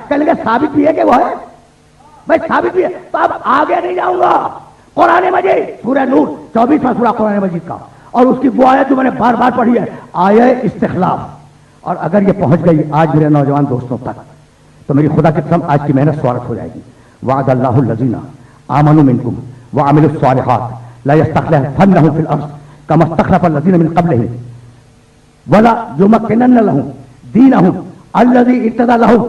کہنے لگے ثابت بھی ہے کہ وہ ہے، بھائی ثابت بھی ہے، تو اب آگے نہیں جاؤں گا. قرآن مجید سورہ نور 24واں سورہ قرآن مجید کا، اور اس کی وہ آیت جو میں نے بار بار پڑھی ہے، آیہ استخلاف. اور اگر یہ پہنچ گئی آج میرے نوجوان دوستوں تک تو میری خدا کی قسم آج کی محنت سوارت ہو جائے گی. وعد اللہ الذین آمنوا منکم وعملوا الصالحات لا یستخلفنهم فی الارض کما استخلف الذین من قبلهم ولا یمکنن لهم دینهم الذی ارتضی لهم.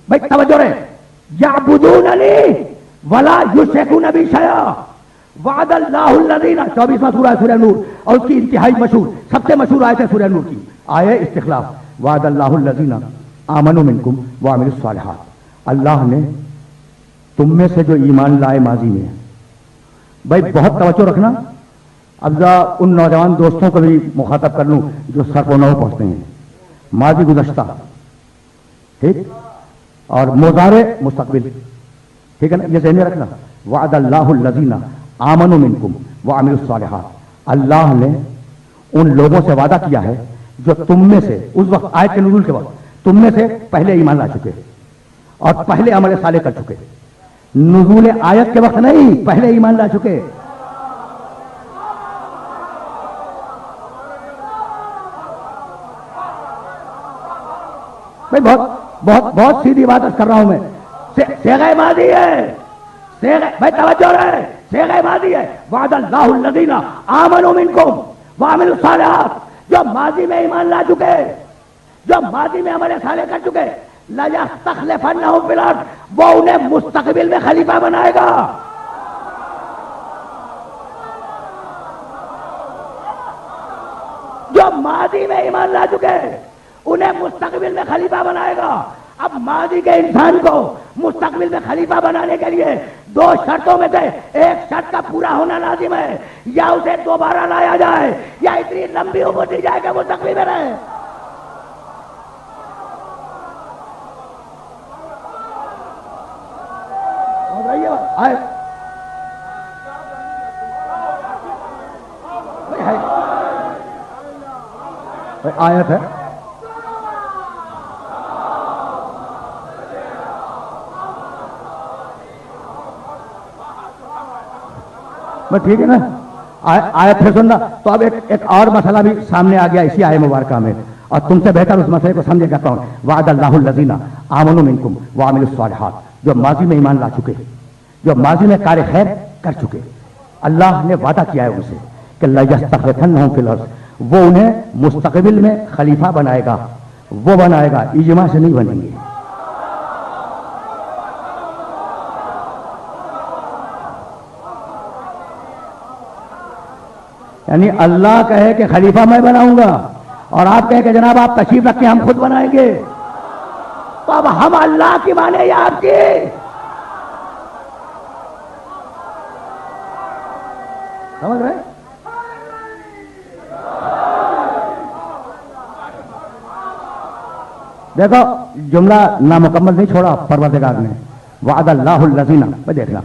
بھائی توجہ رہے، یعبدوننی ولا یشرکون بی شیئا. وعد اللہ الذین 24واں سورہ سورہ نور، اور اس کی انتہائی مشہور سب سے مشہور آیت ہے سورہ نور کی آیہ استخلاف. وعد اللہ الذین آمنوا منکم وعملوا الصالحات. اللہ نے تم میں سے جو ایمان لائے ماضی میں، بھائی بہت توجہ رکھنا. اب ذرا ان نوجوان دوستوں کو بھی مخاطب کر لوں جو سر کو نو پہنچتے ہیں. ماضی گزشتہ، ٹھیک، اور مضارع مستقبل، ٹھیک ہے نا، یہ ذہن میں رکھنا. وعد اللہ الذین آمنوا منکم وعملوا الصالحات. اللہ نے ان لوگوں سے وعدہ کیا ہے جو تم میں سے اس وقت آیت کے نزول کے وقت تم میں سے پہلے ایمان لا چکے اور پہلے عمل صالح کر چکے. نزول آیت کے وقت نہیں، پہلے ایمان لا چکے. بھائی بہت بہت بہت سیدھی بات کر رہا ہوں میں. صیغہ ماضی ہے، بھائی توجہ رہے، صیغہ ماضی ہے. وعد اللہ الذین آمنوا منکم وعملوا الصالحات. جو ماضی میں ایمان لا چکے، جو ماضی میں عمل صالح کر چکے، لَيَسْتَخْلِفَنَّهُمْ فِي الْأَرْضِ، وہ انہیں مستقبل میں خلیفہ بنائے گا. جو ماضی میں ایمان لا چکے انہیں مستقبل میں خلیفہ بنائے گا. اب ماضی کے انسان کو مستقبل میں خلیفہ بنانے کے لیے دو شرطوں میں سے ایک شرط کا پورا ہونا لازم ہے، یا اسے دوبارہ لایا جائے یا اتنی لمبی عمر دی جائے کہ مستقبل میں رہے. آیت ہے ٹھیک ہے نا، آیت ہے سننا. تو اب ایک اور مسئلہ بھی سامنے آ گیا اسی آیت مبارکہ میں، اور تم سے بہتر اس مسئلے کو سمجھے کہتا ہوں. وعد اللہ الذین آمنوا منکم وعملوا الصالحات. جو ماضی میں ایمان لا چکے، جو ماضی میں کار خیر کر چکے، اللہ نے وعدہ کیا ہے ان سے کہ لَيَسْتَخْلِفَنَّهُمْ فِي الْأَرْضِ، وہ انہیں مستقبل میں خلیفہ بنائے گا. وہ بنائے گا، اجماع سے نہیں بنیں گے. یعنی اللہ کہے کہ خلیفہ میں بناؤں گا اور آپ کہے کہ جناب آپ تشریف رکھیں ہم خود بنائیں گے، تو اب ہم اللہ کی مانے یا آپ کی؟ سمجھ رہے؟ دیکھو جملہ نامکمل نہیں چھوڑا پروردگار نے. وعد اللہ الذین، دیکھنا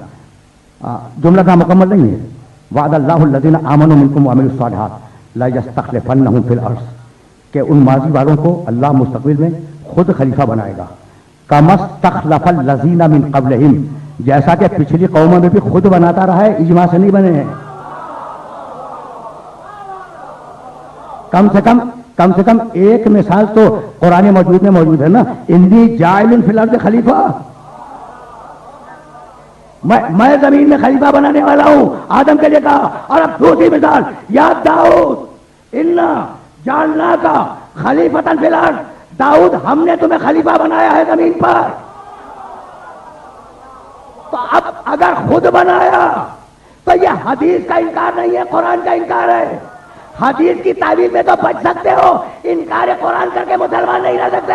جملہ نامکمل نہیں ہے. وعد اللہ الذین آمنوا منکم وعملوا الصالحات لا یستخلفنہم فی الارض، کہ ان ماضی والوں کو اللہ مستقبل میں خود خلیفہ بنائے گا. کما استخلف الذین من قبلہم، جیسا کہ پچھلی قوموں میں بھی خود بناتا رہا ہے، اجماع سے نہیں بنے ہیں. کم سے کم ایک مثال تو قرآن موجود میں موجود ہے نا. انی جاعل فی الارض خلیفہ، میں زمین میں خلیفہ بنانے والا ہوں، آدم کے لیے کہا. اور اب دوسری مثال، یا داؤد انا جعلناک خلیفۃ فی الارض، داؤد ہم نے تمہیں خلیفہ بنایا ہے زمین پر. تو اب اگر خود بنایا تو یہ حدیث کا انکار نہیں ہے، قرآن کا انکار ہے. حدیث کی تعبیر میں تو بچ سکتے ہو، انکار قرآن کر کے مسلمان نہیں رہ سکتے.